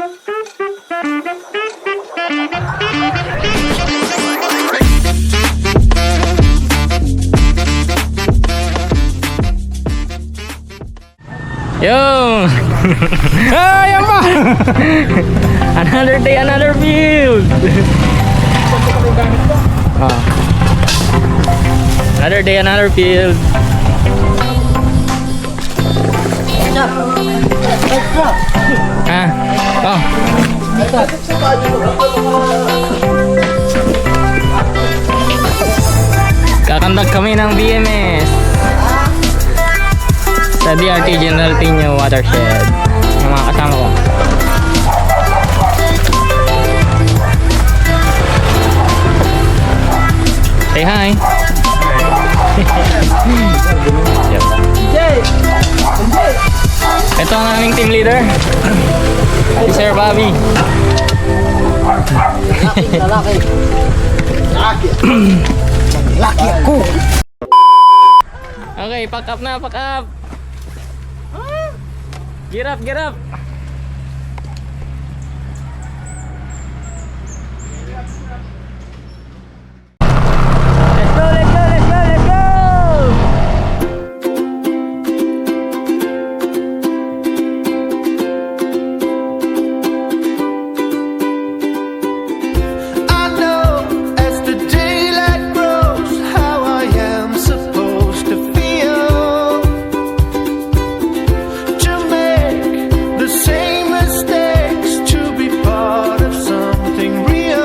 Yo! Ay, yan pa! Another day, another field! Another day, another field. Ah, oh. Kakandag kami ng BMS sa DRT General Tino Watershed. Yung mga kasama ko. Say hi. Ito ang aming team leader, si Sir Bobby. Laki ako! Okay, pack up na, pack up. Get up, get up. Let's go, let's go, let's go, let's go. I know as the daylight grows how I am supposed to feel, to make the same mistakes, to be part of something real.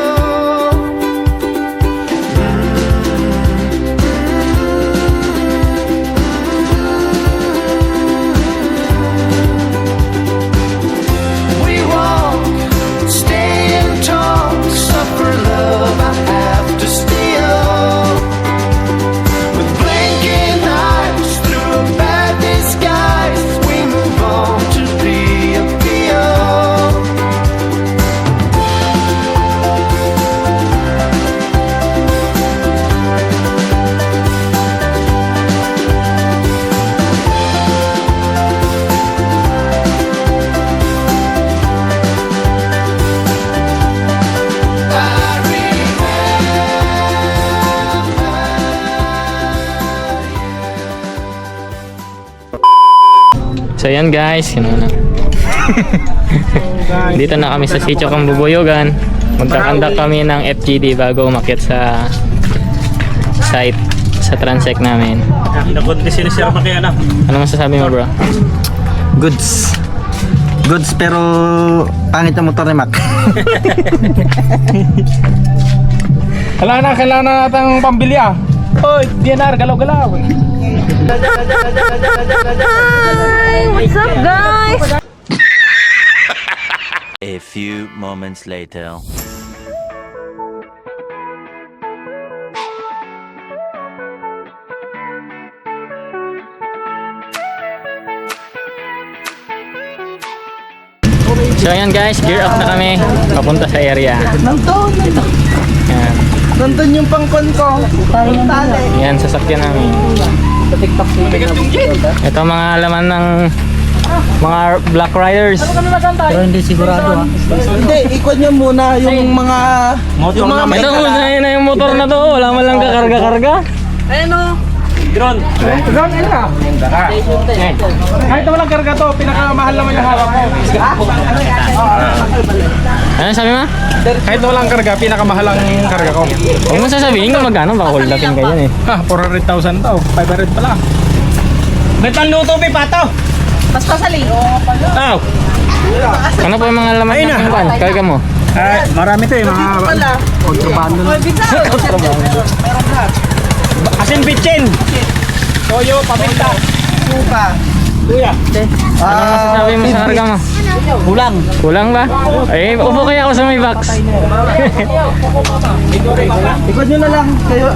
We walk, stay and talk, suffer love I have to steal. With blinking eyes through a bad disguise, we move on to be a feel. So yan guys, yun na. Dito na kami sa Sitio Kambubuyogan. Magkakandak kami ng FGD bago umakyat sa site sa transect namin. Nakunti si Sir Makiana. Ano masasabi mo, bro? Goods. Goods pero pangit ang motor ni Mac. Kailangan na natin pambili ah. Oy, DNR, galaw-galaw. Hi! What's up, guys? A few moments later. So yan guys, gear up na kami papunta sa area. Nandun! Yan, Nandun yung pangkon ko. Tali. yan sasakyan namin. Ito mga laman ng mga Black Riders. Pero hindi sigurado ha. Hindi, ikot nyo muna yung mga... Yung mga may Ito muna yun na yung motor na to, wala man lang kakarga-karga. Drone, yun na. Kahit na walang karga to, pinakamahal naman yung hawak ko. Ano sabi mo? Kahit na walang karga, pinakamahal ang karga ko. Huwag mo sasabihin kung magkano, baka hold upin kayo eh. Ha, 400,000 to, 500 pala. Ba't ang luto, Pato? Mas pasali. Aw! Ano po yung mga laman Ayun ng na. pan? Karga mo? Marami to eh, mga kontrabando na. Asin bitchin! Toyo, paminta. Suka. Kuya. Ano masasabi mo sa karga mo? Kulang. Kulang ba? Eh, upo kaya ako sa may box. Ikot nyo na lang. Kayo,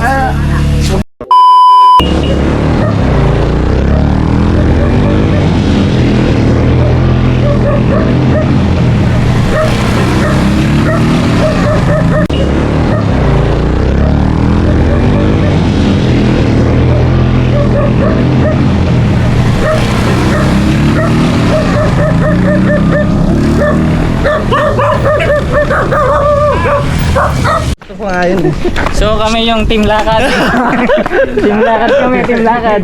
Ito po nga yun eh. So kami yung team lakad. Team lakad kami, team lakad.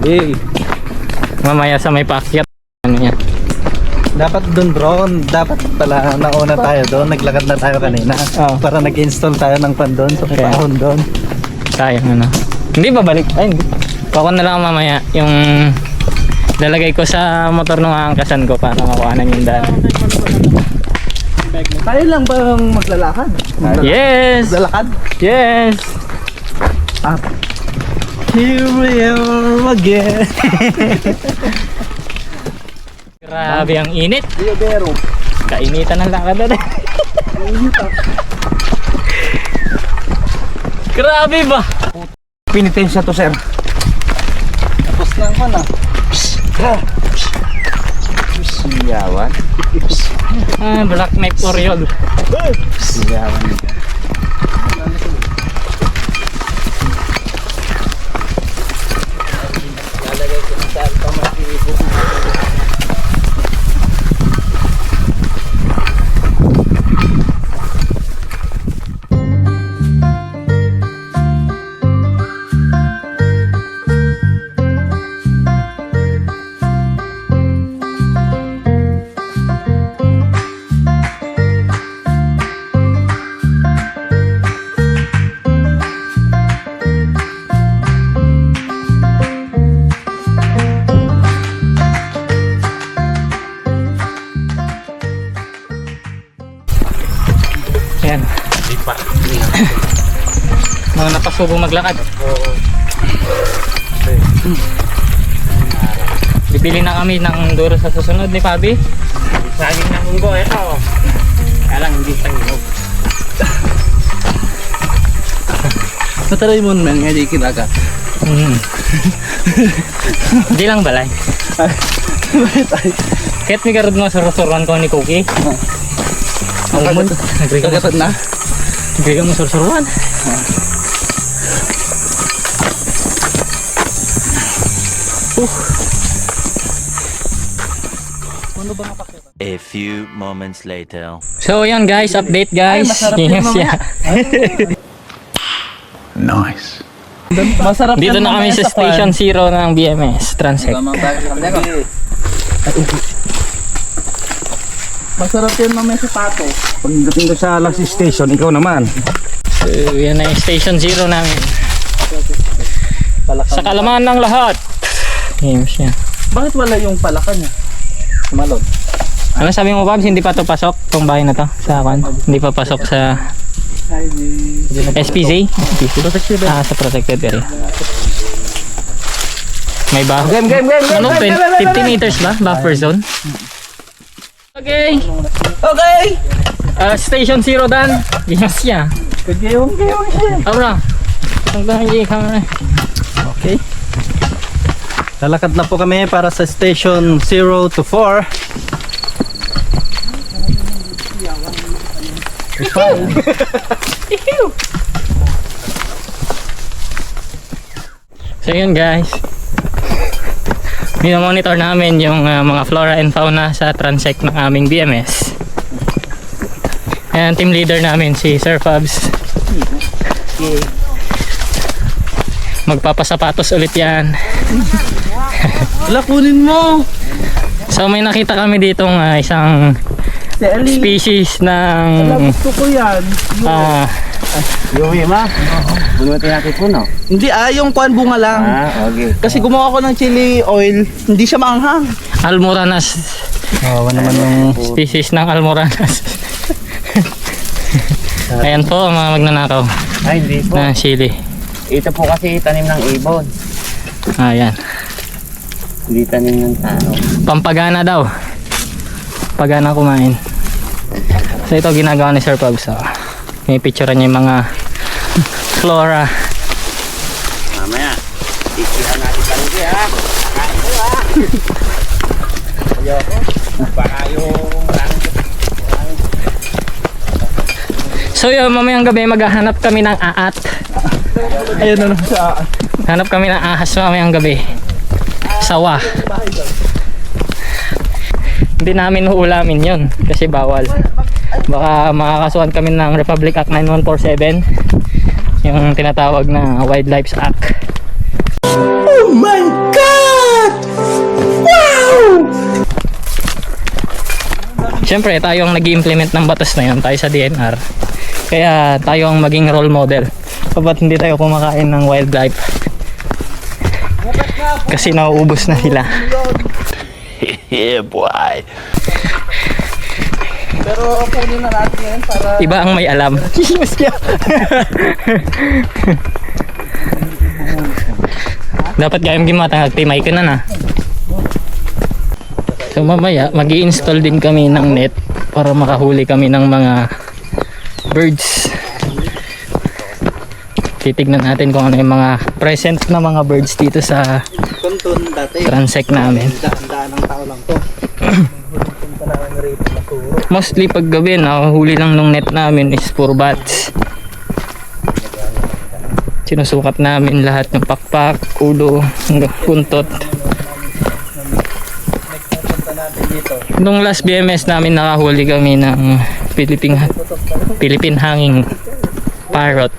Eh, Mamaya sa may paakyat. Ano yan? dapat doon bro, dapat pala nauna tayo doon. Naglakad na tayo kanina. Oo. Para nag-install tayo ng pan doon sa Okay. pahon doon. Sayang ano. Hindi babalik. Ay, hindi. Kuha ko na lang mamaya yung lalagay ko sa motor nung aangkasan ko para makuhanan yung daan. Tayo lang ba ang maglalakad? Yes! Maglalakad? Yes! Up. Here we are again. Grabe ang init. Diobero. Kainitan ng lakad na rin. Grabe ba? Pinitensya to, sir. Tapos na ako na. Siyawan. Ah, Black Knife Oriol. Siyawan. Yan. Mga napasubong maglakad. Bibili na kami ng duro sa susunod ni Pabi. Saging ng munggo, ito. Alang hindi tanginog. Mataray mo naman nga di kinagat. Hindi lang balay. Kahit may garod mo surusuruan ko ni Cookie. Ang mo, nagriga mo, Kagatan na? nagriga mo surusuruan. A few moments later. So yan guys, update guys. masarap yun Yes, mamaya. yeah. Masarap Dito yan na kami mamaya sa Station Zero ng BMS Transect. Masarap yan mamaya sa pato. Pagdating ko sa last station, ikaw naman. So yan na yung Station Zero namin. Sa kalaman ng lahat. Games yan. Bakit wala yung palaka niya? Sumalod. Ano sabi mo Pabs, hindi pa to pasok tong bahay na to sa akin? Hindi pa pasok sa SPZ? Ah, sa protected area. May buffer. Ano, 50 meters ba? Buffer zone? Okay. Okay! Station Zero dan. Yes, yeah. Kagayong siya. Abra. Okay. Lalakad na po kami para sa station 0 to 4. So yun guys. Minomonitor namin yung mga flora and fauna sa transect ng aming BMS. Ayan, team leader namin si Sir Fabs. Magpapasapatos ulit yan. Wala, kunin mo! So may nakita kami ditong isang Sally. species ng Gusto ko yan. Yumi ma. Bunutin natin puno. Hindi yung kuan bunga lang. Okay. Kasi gumawa ko ng chili oil, hindi siya maanghang. Almoranas. Naman yung Species ng Almoranas. Ayan po ang mga magnanakaw Ay, hindi po. na chili. Ito po kasi tanim ng ibon. Ayan. Hindi tanim ng tao. Pampagana daw. Pagana kumain. So ito ginagawa ni Sir Pabs. So, may picturean niya yung mga flora. Mamaya, ikihan natin kalugi ha. Kain mo ha. Ayoko. Baka yung So yun, mamayang gabi maghahanap kami ng aat. ayun na lang sa Hanap kami ng ahas mamayang gabi. Sawa. Hindi namin uulamin yun kasi bawal. Baka makakasuhan kami ng Republic Act 9147, yung tinatawag na Wildlife Act. Oh my God! Wow! Siyempre tayo ang nag-implement ng batas na yun, tayo sa DNR. Kaya tayo ang maging role model. Ba't hindi tayo kumakain ng wildlife? Kasi nauubos na sila. Yeah, boy. Pero kunin na natin yan para... Iba ang may alam. Chismis ka. Dapat gayong gimatang agtimay ka na na. So mamaya mag-i-install din kami ng net para makahuli kami ng mga birds. Titignan natin kung ano yung mga present na mga birds dito sa Tuntun dati. transect namin. Daan ng tao lang to. Mostly pag gabi huli lang nung net namin is puro bats. Sinusukat namin lahat ng pakpak, ulo, hanggang puntot. Nung last BMS namin nakahuli kami ng Philippine hanging parrot,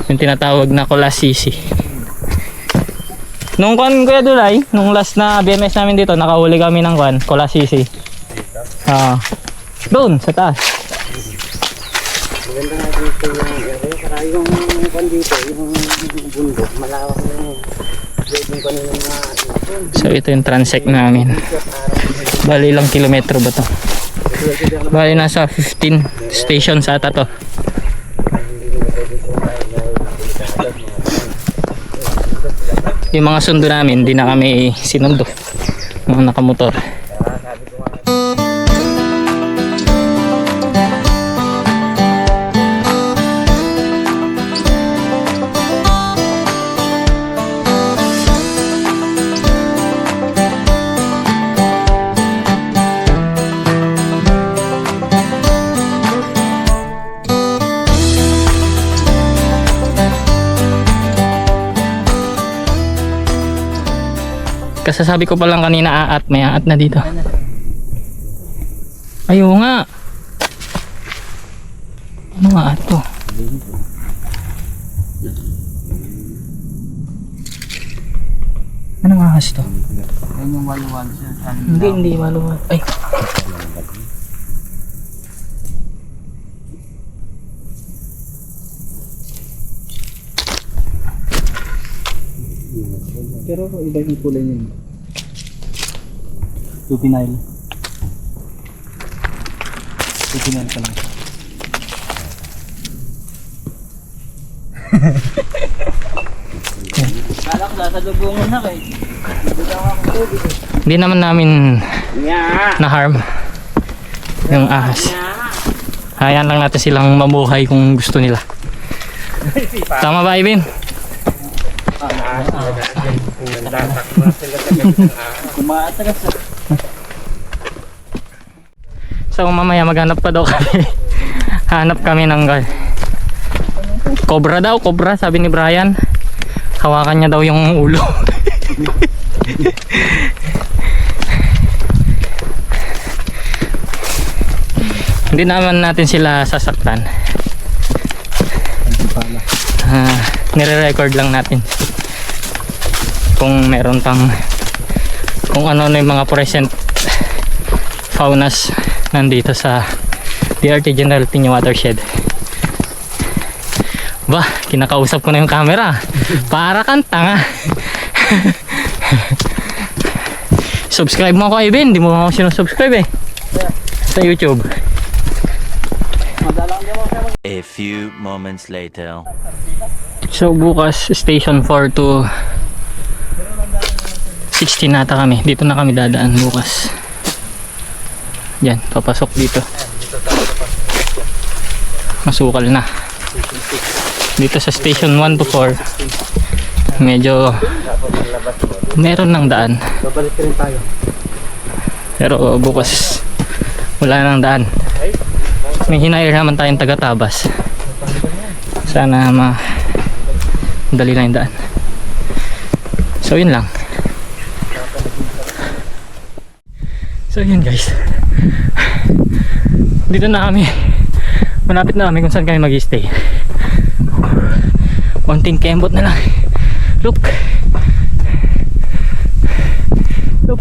yung tinatawag na kolasisi. Nung Kuya Dulay, nung last na BMS namin dito, nakahuli kami ng kolasisi. Doon sa taas. Maganda nga dito yung area. Saka yung dito, yung bundok, malawak yung pwedeng ko nila mga... So ito yung transect namin. Bali ilang kilometro ba to? Bali nasa 15 stations ata to. Yung mga sundo namin, di na kami sinundo. Mga nakamotor. Kasasabi ko pa lang kanina aat, may aat na dito. Ayaw nga. Ano nga aat to? Ano nga ahas to? Yan yung waluwal siya. Hindi maluwag. Ay. Pero iba yung kulay niya. Juvenile. Juvenile ka lang. Kala ko nasa lubungan na kayo. Hindi naman namin na-harm yung ahas. Hayaan lang natin silang mamuhay kung gusto nila. Tama ba, Ivan? Kumaatagas na. So mamaya maghanap pa daw kami. Hanap kami ng cobra daw, cobra sabi ni Brian. Hawakan niya daw yung ulo. Hindi naman natin sila sasaktan. Nire-record lang natin kung meron pang kung ano na yung mga present faunas nandito sa DRT General Piña Watershed. Bah, kinakausap ko na yung camera. Para kang tanga. Subscribe mo ako, Ivan. Hindi mo ako sinusubscribe eh. Sa YouTube. A few moments later. So bukas station 4 to 16 nata kami. Dito na kami dadaan bukas. Yan, papasok dito. Masukal na. Dito sa station 1 to 4 medyo meron ng daan. Babalik rin tayo. Pero bukas wala nang daan. May hinayar naman tayong taga-Tabas. Sana dali lang yung daan. So yun lang. So yun guys, dito na kami, malapit na kami kung saan kami mag-stay. Konting kembot na lang. Look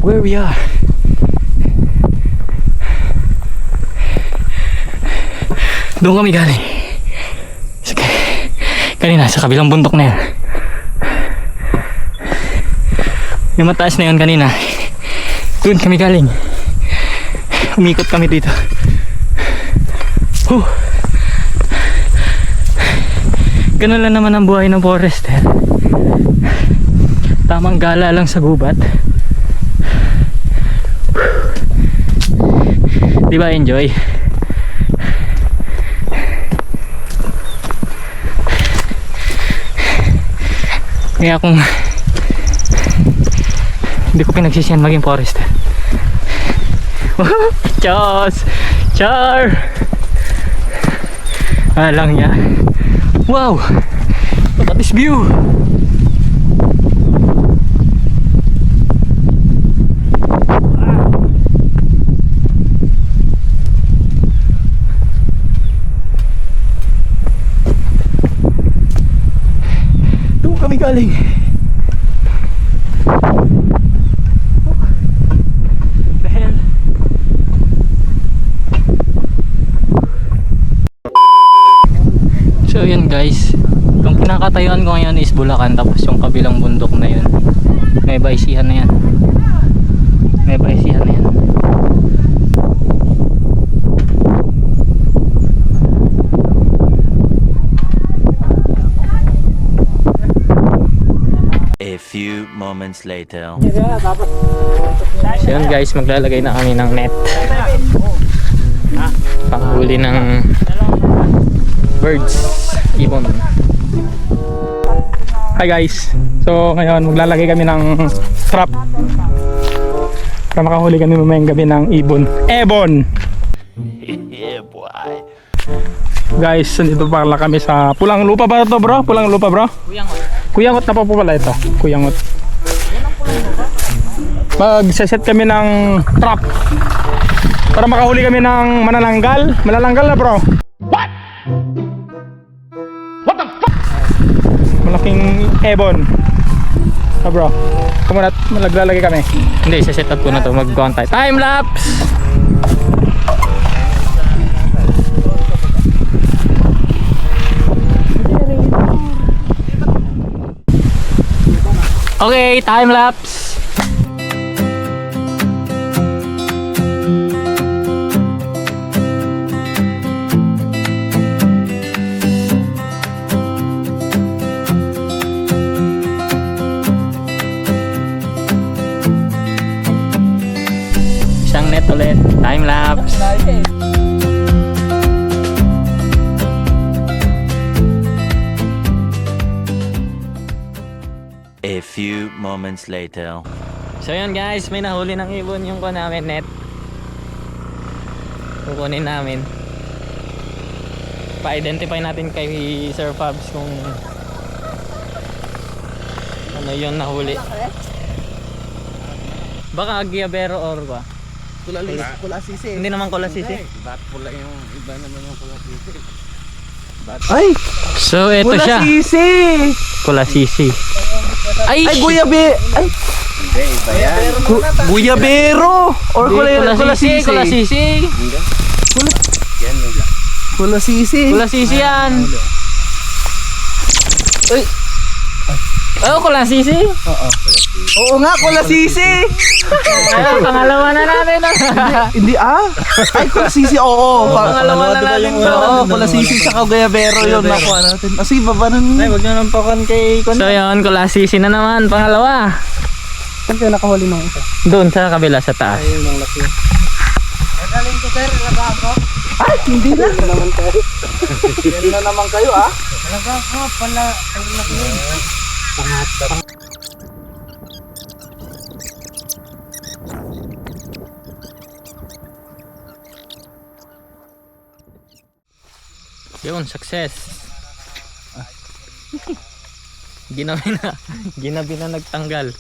where we are. Doon kami galing. Kanina sa kabilang bundok na yan. Yung mataas na yun kanina, doon kami galing. Umikot kami dito. Ganun lang naman ang buhay ng forester. Tamang gala lang sa gubat. Di ba enjoy? Kaya kung hindi ko pinagsisiyan maging forester. Chos! Char! Alang niya. Wow! Look at this view! Doon kami galing. The hell? So yun guys, yung kinakatayuan ko ngayon is Bulacan, tapos yung kabilang bundok na yun may baisihan na yan. May baisihan na yan. A few moments later. So yun guys, maglalagay na kami ng net panghuli ng birds, ibon. Hi guys. So ngayon maglalagay kami ng trap para makahuli kami mamayang gabi ng ibon. Ebon! Yeah, boy. Guys, nandito pala kami sa Pulang Lupa ba ito bro? Pulang Lupa bro? Kuyangot na pa po pala ito. Kuyangot. Magsaset kami ng trap para makahuli kami ng manananggal. Malalanggal na bro. What the fuck? Malaking ebon. Bro, kumunat, maglalagay kami. Hindi, set up ko na to, mag-contact. Time lapse! Okay, time lapse. Isang net ulit, time lapse. A few moments later. So yun guys, may nahuli ng ibon yung ko namin net. Kukunin namin. Pa-identify natin kay Sir Fabs kung ano yun nahuli. Baka Aguiabero or ba? Kulasisi. Hindi naman kulasisi. Ba't pula yung iba naman yung kulasisi? Ay! So eto siya. Kulasisi! Kulasisi. Ay, Guyabe! Ay! Guyabero! Or kulasisi. Kulasisi. Kulasisi! Kulasisi yan. Uy. Oh, kulasisi? Oo nga, kulasisi! Ay, pangalawa na natin. Hindi Ay, kulasisi, oo. Pangalawa na natin. Oo, kulasisi sa Guyabero yun. Nakuha natin. Sige, baba nun. Ay, wag nyo nang pakan kay Kon. So yun, kulasisi na naman. Pangalawa. Saan kayo nakahuli ng isa? Doon sa kabila sa taas. Ayun ang laki. Ay, hindi na. Yan na naman kayo, Talaga ko, pala. Ang laki yun. Yun, success. Ginabi na nagtanggal.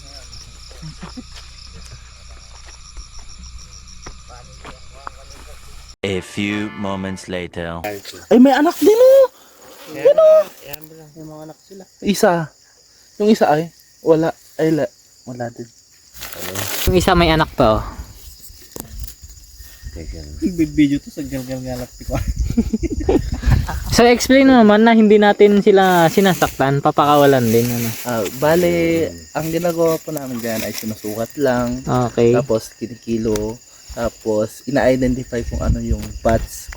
A few moments later. Ay, may anak din oh. Yan oh. May mga anak sila. Isa. Yung isa ay wala. Ay, wala din. Yung isa may anak pa oh. Video to sa Galgal Galactic ko. So explain mo naman na hindi natin sila sinasaktan, papakawalan din ano. Bale, ang ginagawa po namin dyan ay sinusukat lang. Okay. Tapos kinikilo. Tapos ina-identify kung ano yung bats.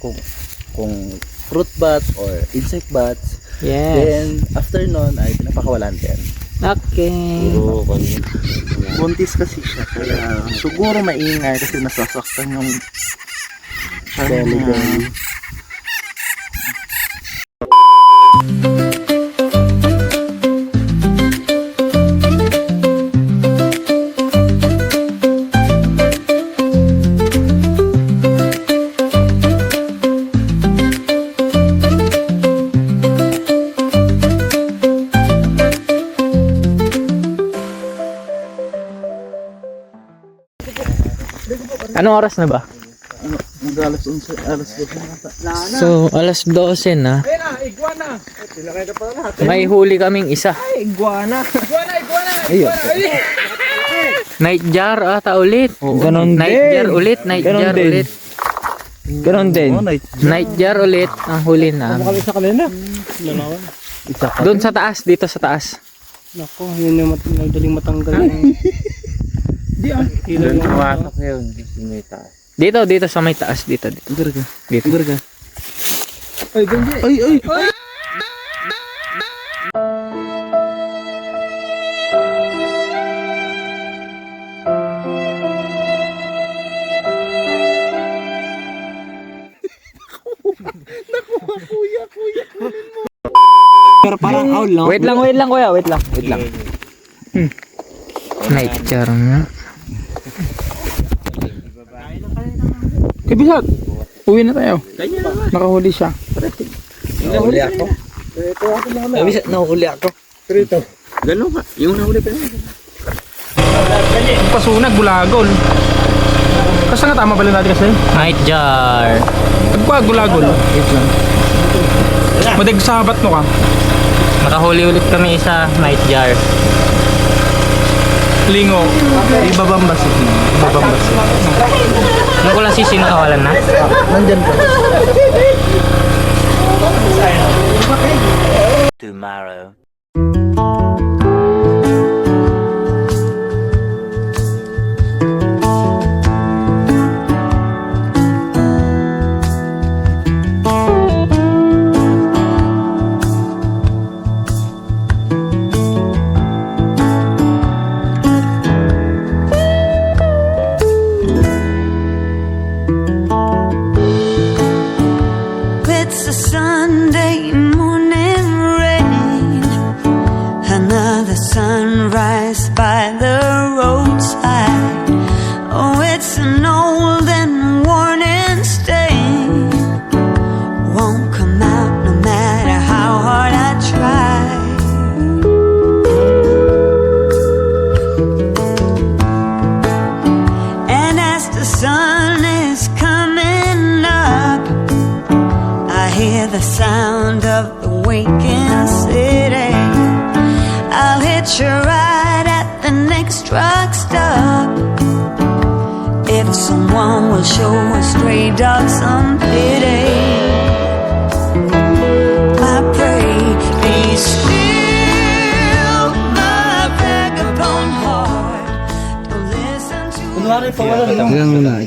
Kung fruit bat or insect bats. Yes. Then after nun ay pinapakawalan din. Okay. Buntis kasi siya. Kaya siguro maingay kasi nasasaktan yung belly belly. Anong oras na ba? Alas 11, alas 12 na ata. So, alas 12 na. Ayun na, iguana. May huli kaming isa. Iguana. Nightjar ata ulit. Ganon din. Nightjar ulit, nightjar Ganon din. ulit. Ganon din. Nightjar ulit ang huli na. Isa kanina. Isa ka. Doon sa taas, dito sa taas. Nako, yun yung madaling matanggal. Di ah. Doon pumasok yun. Dito sa may taas, dito. Garga. Dito. Garga. Ay, ganyan. Ay. Pero parang owl lang. Wait lang kuya, wait lang. Nightjar nga. Kabisat. Uwi na tayo. Nakahuli siya. Nahuli ako. Kabisat, nahuli ako. Prito. Ganun ka. Yung nahuli pa yun. Pasunag, bulagol. Kasi nga tama pala natin kasi. Nightjar. Nagkuha, bulagol. Madag sabat no ka. Nakahuli ulit kami isa, nightjar. Lingo. Ibabambas. Ano ko lang sino kawalan na? Nandyan pa. Tomorrow. It's a Sunday morning rain. Another sunrise by the roadside. Oh, it's an old and worn and stain. Won't come out no matter how hard I try. And as the sun is coming up, I hear the sound of the waking city. I'll hitch a ride at the next truck stop if someone will show a stray dog some pity. I pray, be still, my vagabond heart. Don't listen to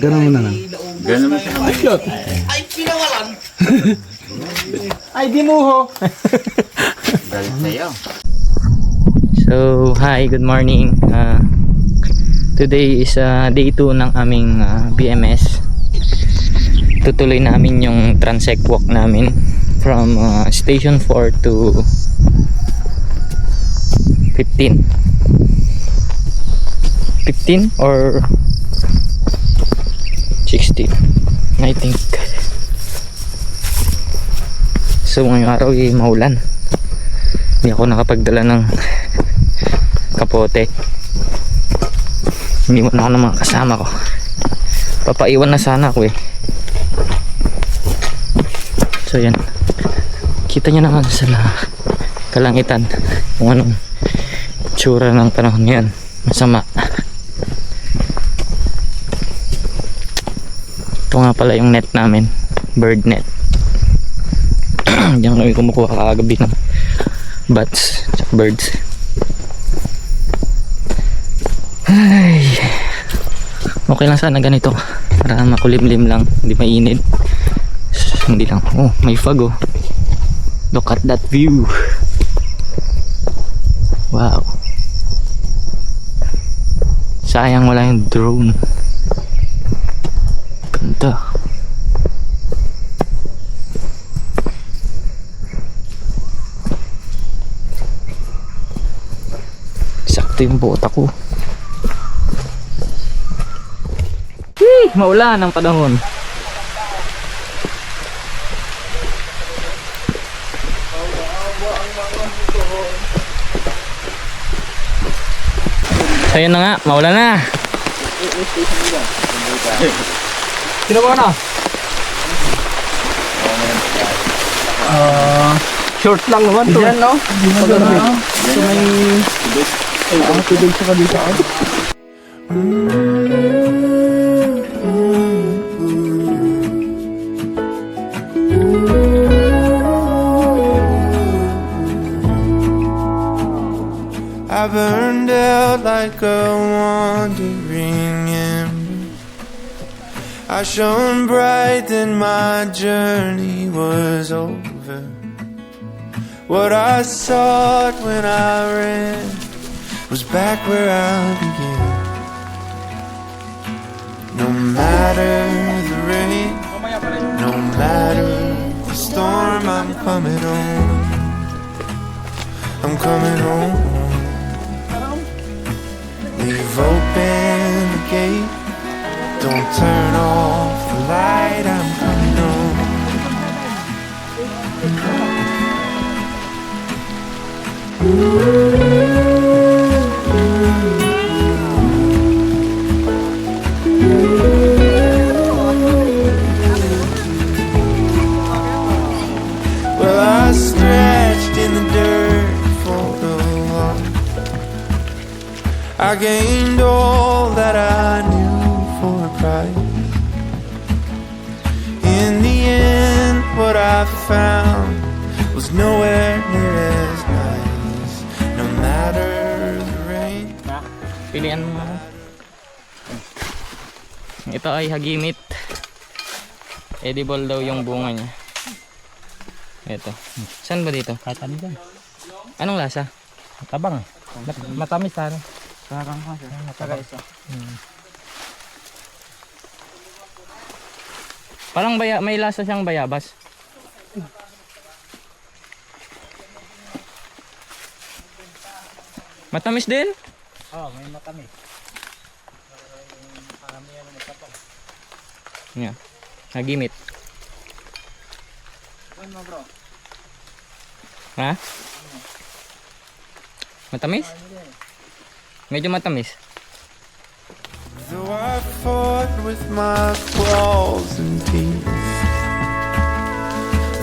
Ganun muna lang. Ay, di mo ho. So, hi, good morning. Today is day 2 ng aming BMS. Tutuloy namin yung transect walk namin from station 4 to 15 or 16, I think. So ngayong araw ay maulan. Hindi ako nakapagdala ng kapote. Iniwan ako ng mga kasama ko. Papaiwan na sana ako eh. So yan, kita nyo naman sa kalangitan kung anong tsura ng panahon ngayon. Masama. Ito nga pala yung net namin, bird net. Diyan kami kumukuha kagabi ng bats at birds. Ay, okay lang sana ganito para makulimlim lang, hindi mainit. Hindi lang, oh may fog oh. Look at that view. Wow, sayang wala yung drone. Ganda. Sakto yung boat ako. Maulan ang panahon. So yun na nga, maulan na. Sino ba na? Short lang naman to. Diyan, no? So may... Ang tubig sa kabisa. I burned out like a wandering ember. I shone bright, then my journey was over. What I sought when I ran was back where I began. No matter the rain, no matter the storm, I'm coming home. I'm coming home. Leave open the gate, don't turn off the light, I'm coming home. Well, I stretched in the dirt for the long. I gained all that I knew for a price. In the end, what I found was nowhere near as nice. No matter the rain. Pilihan mo ako. Ito ay hagimit. Edible daw yung bunga niya. Ito. Saan ba dito? Kahit ano dyan. Anong lasa? Tabang. Matamis ano. Parang parang may lasa siyang bayabas. Matamis din? Oo, may matamis. Yeah. Hagimit. Ha? Matamis? Medyo matamis. Though I fought with my claws and teeth,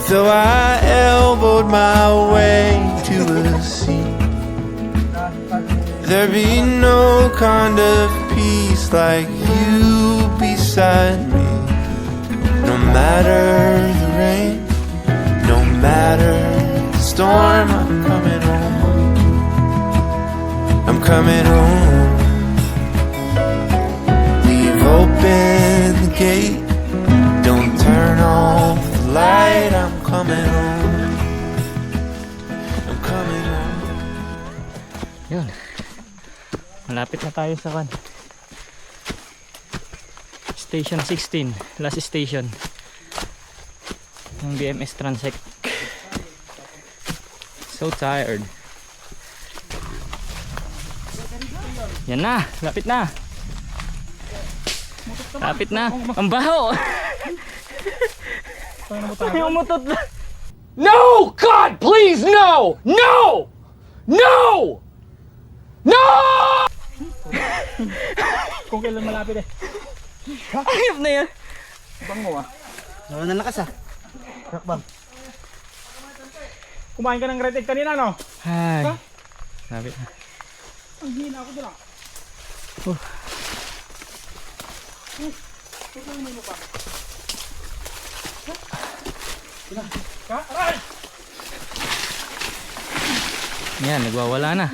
though I elbowed my way to a seat, there be no kind of peace like you beside me. No matter the rain, no matter the storm, I'm coming home. I'm coming home. Leave open the gate, don't turn off the light, I'm coming home. I'm coming home. Yun. Malapit na tayo sa Station 16, last station ng BMS Transect. So tired. Yan na, lapit na. Lapit na. Ang baho. Ay, umutot na. No! God, please, no! No! No! No! Kung kailan malapit eh. Ayop na yan. Bang mo ah. Nawalan na lakas ah. Kumain ka ng red egg kanina, no? Ay. Sabi na. Ang hina ako doon, ah. Aray! Yan, nagwawala na.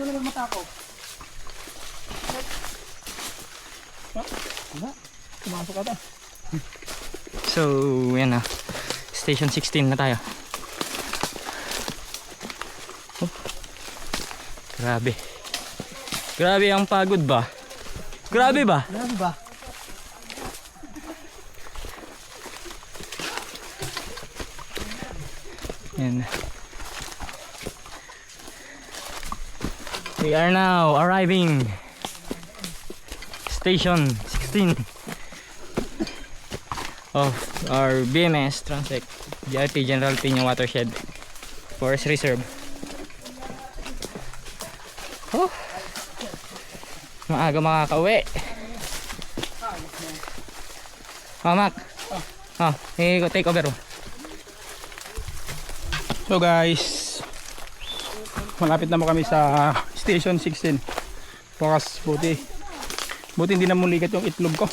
Pumasok ka ta. So, yan na. Station 16 na tayo. Oh. Grabe. Grabe ang pagod ba? Grabe ba? Ano ba? Yan. We are now arriving. Station 16 of our BMS Transec GRP General Piña Watershed Forest Reserve. Oh, maaga makakauwi. Mamak. Oh, take over. So guys, malapit na mo kami sa station 16. Bukas, buti hindi na muligat yung itlog ko.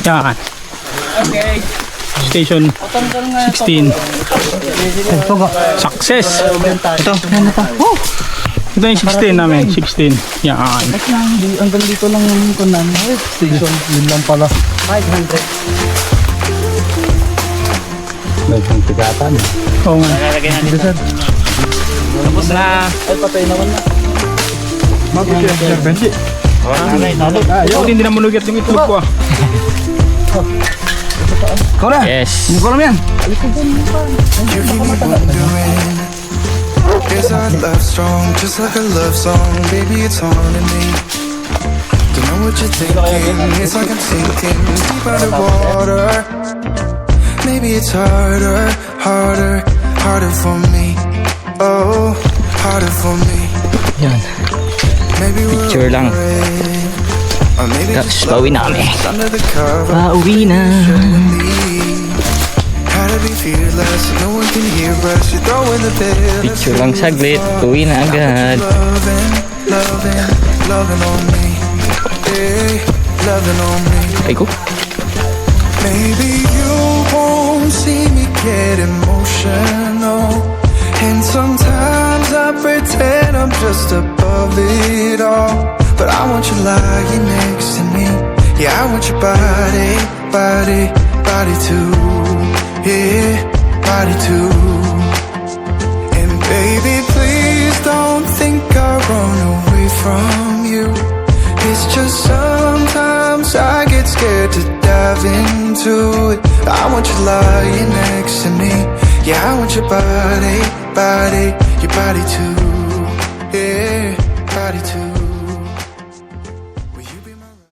Yan. Okay. Station 16. Success. Ito. Ito yung 16 namin. 16. Yan. Hanggang dito lang yung kunan. Station, yun lang pala. 500. May pang tigatan. Oo nga. Tapos na. Ay, patay naman na. Buti hindi na muligat yung itlog ko. Yes. You keep me wondering, is our love strong? Just like a love song, baby, it's haunting me. Don't know what you're thinking, it's like I'm sinking deep underwater. Maybe it's harder for me. Oh, harder for me. Yan. Maybe we're Picture lang. or maybe Tapos just pauwi na kami. under the cover. Pauwi na. How to be fearless, no one can hear us. You're throwing the bed. Picture lang saglit. Uwi na agad. Loving on me. Hey, loving on me. Ay ko. Maybe you won't see me get emotional. And sometimes I pretend I'm just above it all. But I want you lying next to me. Yeah, I want your body too. Yeah, body too. And baby, please don't think I run away from you. It's just sometimes I get scared to dive into it. I want you lying next to me. Yeah, I want your body too. Yeah, body too.